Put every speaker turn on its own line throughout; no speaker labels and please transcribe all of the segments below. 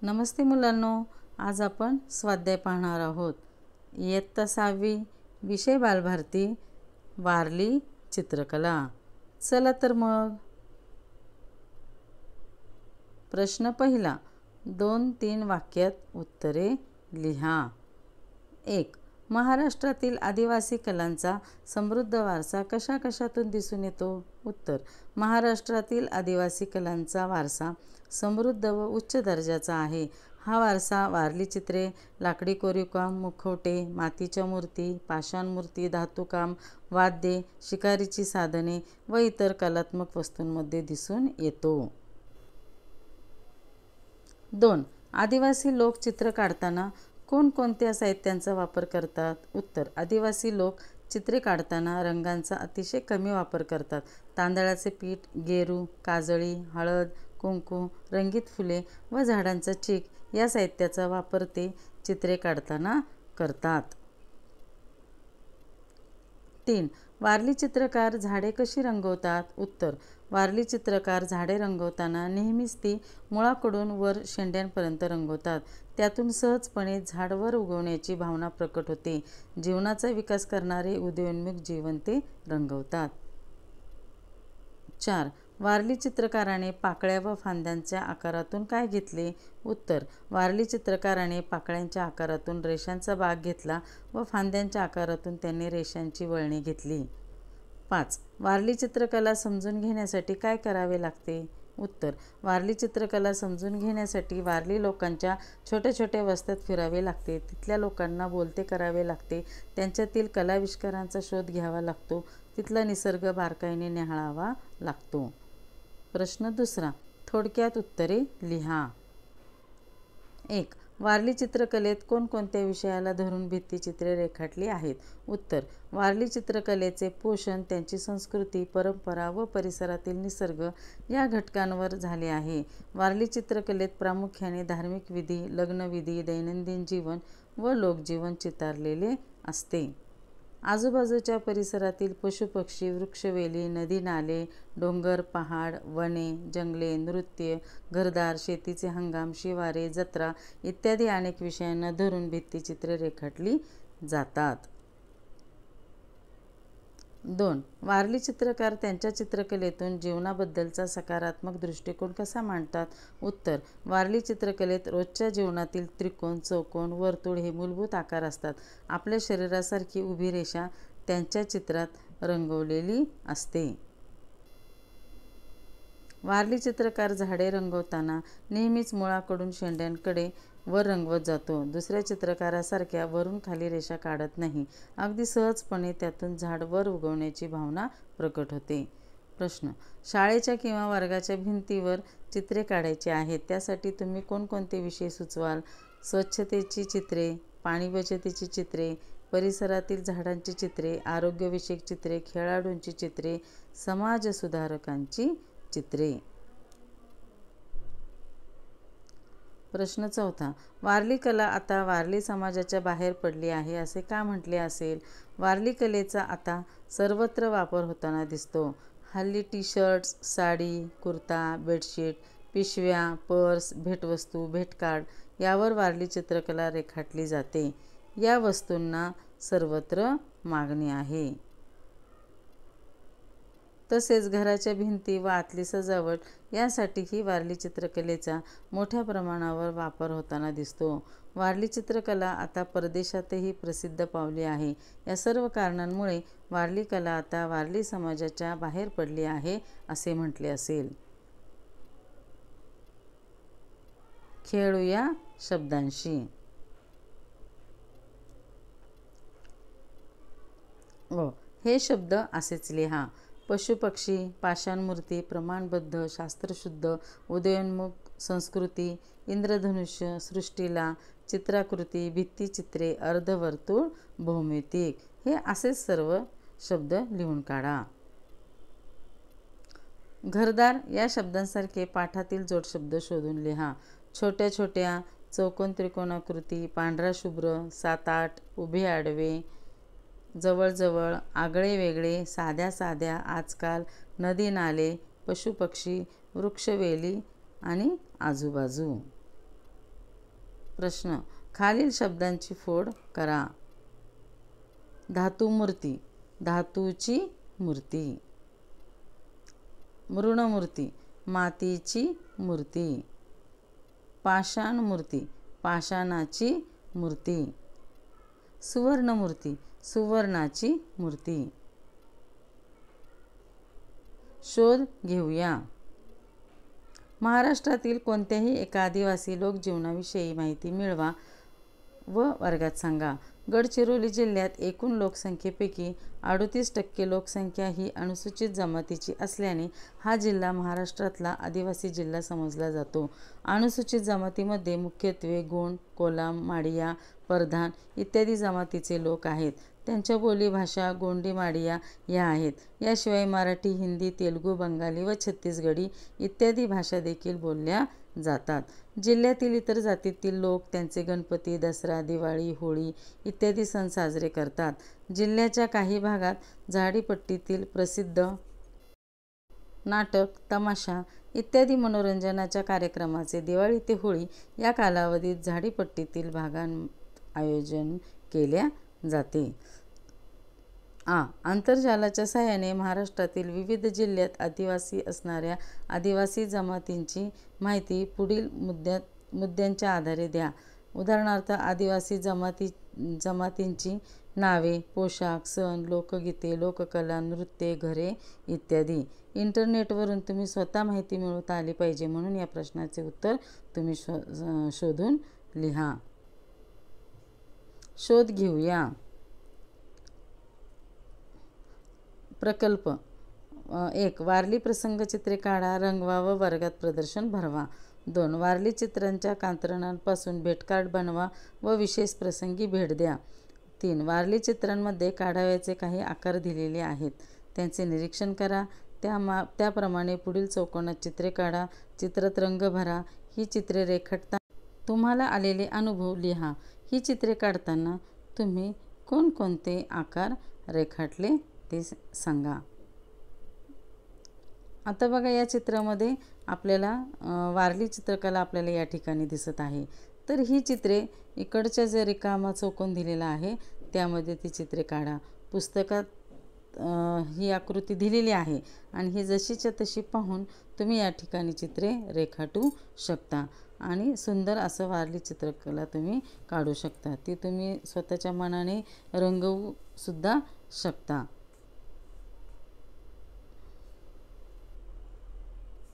नमस्ते मुलांनो, आज आपण स्वाध्याय पाहणार आहोत. इयत्ता 6वी, विषय बालभारती, वारली चित्रकला. चला तर मग. प्रश्न पहिला, 2-3 वाक्यात उत्तरे लिहा. 1. महाराष्ट्रातील आदिवासी कलांचा समृद्ध वारसा कशाकशातून दिसून येतो? उत्तर. महाराष्ट्रातील आदिवासी कलांचा वारसा समृद्ध व उच्च दर्जाचा आहे. हा वारसा वारली चित्रे, लाकडी कोरीवकाम, मुखवटे, मातीच्या मूर्ती, पाषाण मूर्ती, धातुकाम, वाद्ये, शिकारीची साधने व इतर कलात्मक वस्तूंमध्ये दिसून येतो. 2. आदिवासी लोक चित्र काढताना कोणकोणत्या साहित्यांचा वापर करतात? उत्तर. आदिवासी लोक चित्रे काढताना रंगांचा अतिशय कमी वापर करतात. तांदळाचे पीठ, गेरू, काजळी, हळद, कुंकू, रंगीत फुले व झाडांचा चीक या साहित्याचा वापर ते चित्रे काढताना करतात. 3. वारली चित्रकार झाडे कशी रंगवतात? उत्तर. वारली चित्रकार झाडे रंगवताना नेहमीच ती मुळाकडून वर शेंड्यांपर्यंत रंगवतात. त्यातून सहजपणे झाड वर उगवण्याची भावना प्रकट होते. जीवनाचा विकास करणारे उदयोन्मुख जीवन ते रंगवतात. 4. वारली चित्रकाराने पाकळ्या व फांद्यांच्या आकारातून काय घेतले? उत्तर. वारली चित्रकाराने पाकळ्यांच्या आकारातून रेषांचा भाग घेतला व फांद्यांच्या आकारातून त्यांनी रेषांची वळणे घेतली. 5. वारली चित्रकला समजून घेण्यासाठी काय करावे लागते? उत्तर. वारली चित्रकला समजून घेण्यासाठी वारली लोकांच्या छोट्या छोट्या वस्त्यात फिरावे लागते. तिथल्या लोकांना बोलते करावे लागते. त्यांच्यातील कलाविष्कारांचा शोध घ्यावा लागतो. तिथला निसर्ग बारकाईने न्याहाळावा लागतो. प्रश्न दुसरा, थोडक्यात उत्तरे लिहा. 1. वारली चित्रकलेत कोणकोणत्या विषयाला धरून भित्तिचित्रे रेखाटली आहेत? उत्तर. वारली चित्रकलेचे पोषण त्यांची संस्कृती, परंपरा व परिसरातील निसर्ग या घटकांवर झाले आहे. वारली चित्रकलेत प्रामुख्याने धार्मिक विधी, लग्नविधी, दैनंदिन जीवन व लोकजीवन चितारलेले असते. आजूबाजूच्या परिसरातील पशुपक्षी, वृक्षवेली, नदी नाले, डोंगर, पहाड, वने, जंगले, नृत्य, घरदार, शेतीचे हंगाम, शिवारे, जत्रा इत्यादी अनेक विषयांना धरून भित्तिचित्रे रेखाटली जातात. 2. वारली चित्रकार त्यांच्या चित्रकलेतून जीवनाबद्दलचा सकारात्मक दृष्टिकोन कसा मांडतात? उत्तर. वारली चित्रकलेत रोजच्या जीवनातील त्रिकोण, चौकोन, वर्तुळ हे मूलभूत आकार असतात. आपल्या शरीरासारखी उभी रेषा त्यांच्या चित्रात रंगवलेली असते. वारली चित्रकार झाडे रंगवताना नेहमीच मुळाकडून शेंड्यांकडे वर रंगवत जातो. दुसऱ्या चित्रकारासारख्या वरून खाली रेषा काढत नाही. अगदी सहजपणे त्यातून झाड वर उगवण्याची भावना प्रकट होते. प्रश्न. शाळेच्या किंवा वर्गाच्या भिंतीवर चित्रे काढायची आहेत. त्यासाठी तुम्ही कोणकोणते विषय सुचवाल? स्वच्छतेची चित्रे, पाणी बचतीची चित्रे, परिसरातील झाडांची चित्रे, आरोग्यविषयक चित्रे, खेळाडूंची चित्रे, समाजसुधारकांची चित्रे. प्रश्न चौथा. वारली कला आता वारली समाजाच्या बाहेर पडली आहे असे का म्हटले असेल? वारली कलेचा आता सर्वत्र वापर होताना दिसतो. हल्ली टी-शर्ट्स, साडी, कुर्ता, बेडशीट, पिशव्या, पर्स, भेटवस्तू, भेटकार्ड यावर वारली चित्रकला रेखाटली जाते. या वस्तूंना सर्वत्र मागणी आहे. तसेच घराच्या भिंती व आतली सजावट यासाठीही वारली चित्रकलेचा मोठ्या प्रमाणावर वापर होताना दिसतो. वारली चित्रकला आता परदेशातही प्रसिद्ध पावली आहे. या सर्व कारणांमुळे वारली कला आता वारली समाजाच्या बाहेर पडली आहे असे म्हटले असेल. खेळूया शब्दांशी. हे शब्द असेच लिहा. पशुपक्षी, पाषाणमूर्ती, प्रमाणबद्ध, शास्त्रशुद्ध, उदयोन्मुख, संस्कृती, इंद्रधनुष्य, सृष्टीला, चित्राकृती, भित्तिचित्रे, अर्धवर्तुळ, भौमितिक हे असेच सर्व शब्द लिहून काढा. घरदार या शब्दांसारखे पाठातील जोडशब्द शोधून लिहा. छोट्या छोट्या, चौकोन त्रिकोणाकृती, पांढरा शुभ्र, 7-8, उभे आडवे, जवळजवळ, आगळे वेगळे, साध्या साध्या, आजकाल, नदी नाले, पशुपक्षी, वृक्षवेली आणि आजूबाजू. प्रश्न, खालील शब्दांची फोड करा. धातुमूर्ती, धातूची मूर्ती. मृणमूर्ती, मातीची मूर्ती. पाषाण मूर्ती, पाषाणाची मूर्ती. सुवर्णमूर्ती, सुवर्णाची मूर्ती. शोध घेऊया. महाराष्ट्रातील कोणत्याही एका आदिवासी लोकजीवनाविषयी माहिती मिळवा व वर्गात सांगा. गडचिरोली जिल्ह्यात एकूण लोकसंख्येपैकी 38% लोकसंख्या ही अनुसूचित जमातीची असल्याने हा जिल्हा महाराष्ट्रातला आदिवासी जिल्हा समजला जातो. अनुसूचित जमातीमध्ये मुख्यत्वे गोंड, कोलाम, माडिया, परधान इत्यादी जमातीचे लोक आहेत. त्यांच्या बोलीभाषा गोंडी माडिया ह्या आहेत. याशिवाय मराठी, हिंदी, तेलुगू, बंगाली व छत्तीसगढी इत्यादी भाषा देखील बोलल्या जातात. जिल्ह्यातील इतर जातीतील लोक त्यांचे गणपती, दसरा, दिवाळी, होळी इत्यादी सण साजरे करतात. जिल्ह्याच्या काही भागात झाडीपट्टीतील प्रसिद्ध नाटक, तमाशा इत्यादी मनोरंजनाच्या कार्यक्रमाचे दिवाळी ते होळी या कालावधीत झाडीपट्टीतील भागांत आयोजन केल्या जाते. आंतरजालाच्या साहाय्याने महाराष्ट्रातील विविध जिल्ह्यात आदिवासी असणाऱ्या आदिवासी जमातींची माहिती पुढील मुद्द्यांच्या आधारे द्या. उदाहरणार्थ, आदिवासी जमातींची नावे, पोशाख, सण, लोकगीते, लोककला, नृत्ये, घरे इत्यादी. इंटरनेटवरून तुम्ही स्वतः माहिती मिळवता आली पाहिजे, म्हणून या प्रश्नाचे उत्तर तुम्ही शोधून लिहा. शोध घेऊया. प्रकल्प 1. वारली प्रसंगचित्रे काढा, रंगवा व वर्गात प्रदर्शन भरवा. 2. वारली चित्रांच्या कात्रणा-पासून भेटकार्ड बनवा व विशेष प्रसंगी भेट द्या. 3. वारली चित्रांमध्ये काढावयाचे काही आकार दिलेले आहेत, त्यांचे निरीक्षण करा. त्याप्रमाणे पुढील चौकोनात चित्रे काढा. चित्रात रंग भरा. ही चित्रे रेखाटताना तुम्हाला आलेले अनुभव लिहा. ही चित्रे काढताना तुम्ही कोणकोणते आकार रेखाटले ते सांगा. आता बघा, या चित्रामध्ये आपल्याला वारली चित्रकला आपल्याला या ठिकाणी दिसत आहे. तर ही चित्रे इकडच्या जे रिकामा चौकोन दिलेला आहे त्यामध्ये ती चित्रे काढा. पुस्तकात ही आकृती दिलेली आहे आणि ही जशीच्या तशी पाहून तुम्ही या ठिकाणी चित्रे रेखाटू शकता आणि सुंदर असं वारली चित्रकला तुम्ही काढू शकता. ती तुम्ही स्वतःच्या मनाने रंगवू सुद्धा शकता.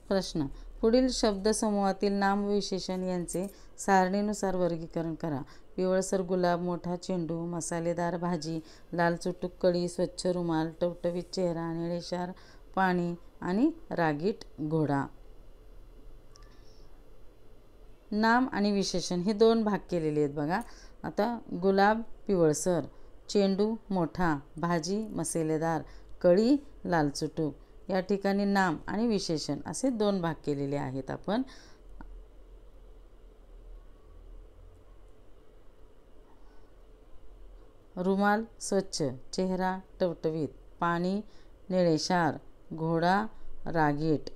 प्रश्न, पुढील शब्दसमूहातील नाम व विशेषण यांचे सारणीनुसार वर्गीकरण करा. पिवळसर गुलाब, मोठा चेंडू, मसालेदार भाजी, लाल चुटूक कळी, स्वच्छ रुमाल, टवटवीत चेहरा, निळेशार पाणी आणि रागीट घोडा. नाम आणि विशेषण हे 2 भाग केलेले आहेत बघा. आता गुलाब पिवळसर, चेंडू मोठा, भाजी मसालेदार, कळी लाल चुटूक. या ठिकाणी नाम आणि विशेषण असे 2 भाग केलेले आहेत आपण. रुमाल स्वच्छ, चेहरा टवटवीत, पाणी निळेशार, घोडा रागीट.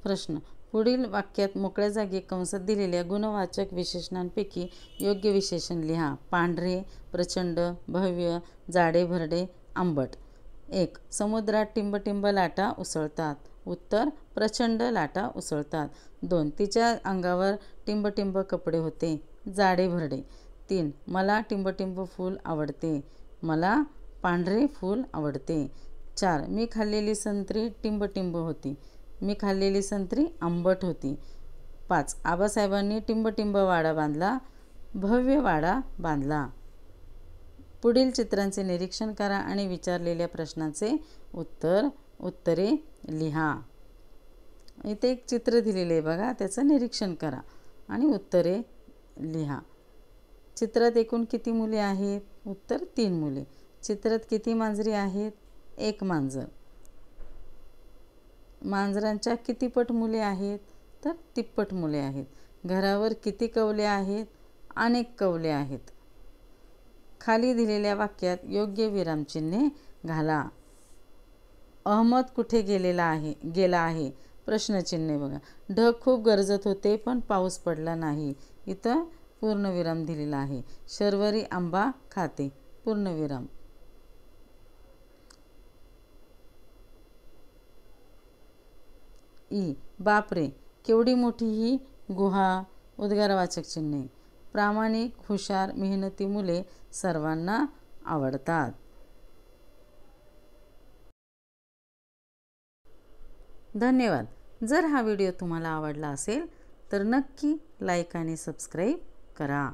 प्रश्न, पुढील वाक्यात मोकळ्या जागी कंसात दिलेल्या गुणवाचक विशेषणांपैकी योग्य विशेषण लिहा. पांढरे, प्रचंड, भव्य, जाडे भरडे, आंबट. 1. समुद्रात टिंबटिंब लाटा उसळतात. उत्तर, प्रचंड लाटा उसळतात. 2. तिच्या अंगावर टिंबटिंब कपडे होते. जाडे भरडे. 3. मला टिंबटिंब फूल आवडते. मला पांढरे फूल आवडते. 4. मी खाल्लेली संत्री टिंबटिंब होती. मी खाल्लेली संत्री आंबट होती. 5. आबासाहेबांनी टिंबटिंब वाडा बांधला. भव्य वाडा बांधला. पुढील चित्रांचे निरीक्षण करा आणि विचारलेल्या प्रश्नांचे उत्तरे लिहा. इथे एक चित्र दिलेले आहे बघा, त्याचं निरीक्षण करा आणि उत्तरे लिहा. चित्रात एकूण किती मुले आहेत? उत्तर 3 मुले. चित्रात किती मांजरी आहेत? 1 मांजर. मांजरांच्या किती पट मुले आहेत? तर 30 मुले आहेत. घरावर किती कवले आहेत? अनेक कवले आहेत. खाली दिलेल्या वाक्यात योग्य विरामचिन्हे घाला. अहमद कुठे गेला आहे? प्रश्नचिन्ह बघा. ढग खूप गरजत होते पण पाऊस पडला नाही. इथं पूर्णविराम दिलेला आहे. शर्वरी आंबा खाते. पूर्णविराम. ई. बापरे, केवढी मोठी ही गुहा. उद्गारवाचक चिन्हे. प्रामाणिक, हुशार, मेहनती मुले सर्वांना आवडतात. धन्यवाद. जर हा व्हिडिओ तुम्हाला आवडला असेल तर नक्की लाईक आणि सबस्क्राईब करा.